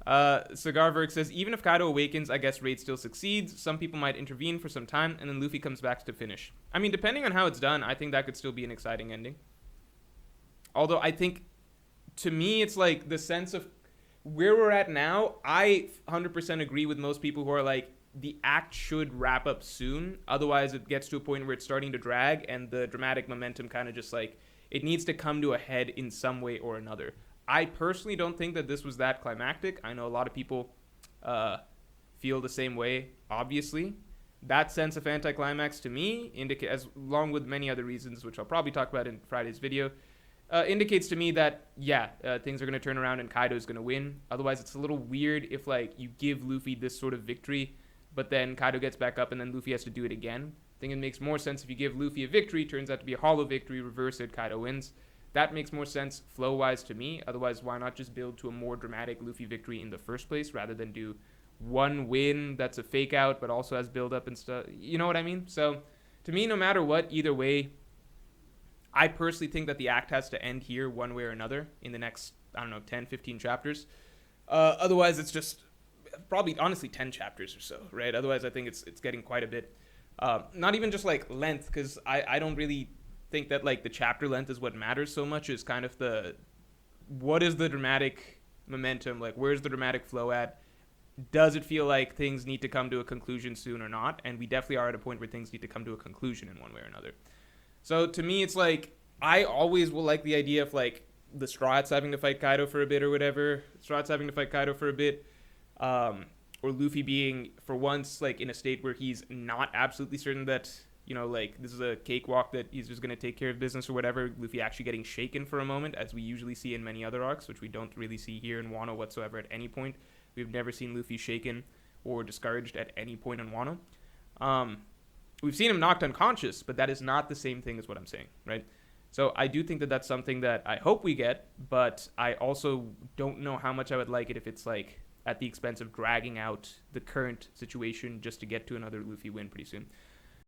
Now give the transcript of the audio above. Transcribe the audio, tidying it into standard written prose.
Cigarverk says, even if Kaido awakens, I guess Raid still succeeds. Some people might intervene for some time, and then Luffy comes back to finish. I mean, depending on how it's done, I think that could still be an exciting ending. Although I think, to me, it's like the sense of where we're at now. I 100% agree with most people who are like, the act should wrap up soon. Otherwise, it gets to a point where it's starting to drag, and the dramatic momentum kind of just like, it needs to come to a head in some way or another. I personally don't think that this was that climactic. I know a lot of people feel the same way, obviously. That sense of anticlimax to me, as along with many other reasons, which I'll probably talk about in Friday's video, indicates to me that, things are going to turn around and Kaido's going to win. Otherwise, it's a little weird if, like, you give Luffy this sort of victory, but then Kaido gets back up and then Luffy has to do it again. I think it makes more sense if you give Luffy a victory, turns out to be a hollow victory, reverse it, Kaido wins. That makes more sense flow-wise to me. Otherwise, why not just build to a more dramatic Luffy victory in the first place rather than do one win that's a fake out but also has build-up and stuff? You know what I mean? So, to me, no matter what, either way, I personally think that the act has to end here one way or another in the next, 10, 15 chapters. Otherwise, it's just probably, honestly, 10 chapters or so, right? Otherwise, I think it's getting quite a bit. Not even just, like, length, because I don't really think that like the chapter length is what matters so much. Is kind of what is the dramatic momentum, like where's the dramatic flow at, does it feel like things need to come to a conclusion soon or not? And we definitely are at a point where things need to come to a conclusion in one way or another. So to me, it's like I always will like the idea of like the Straw Hats having to fight Kaido for a bit or whatever, or Luffy being for once like in a state where he's not absolutely certain that, like this is a cakewalk that he's just going to take care of business or whatever. Luffy actually getting shaken for a moment, as we usually see in many other arcs, which we don't really see here in Wano whatsoever at any point. We've never seen Luffy shaken or discouraged at any point in Wano. We've seen him knocked unconscious, but that is not the same thing as what I'm saying, right? So I do think that that's something that I hope we get, but I also don't know how much I would like it if it's like at the expense of dragging out the current situation just to get to another Luffy win pretty soon.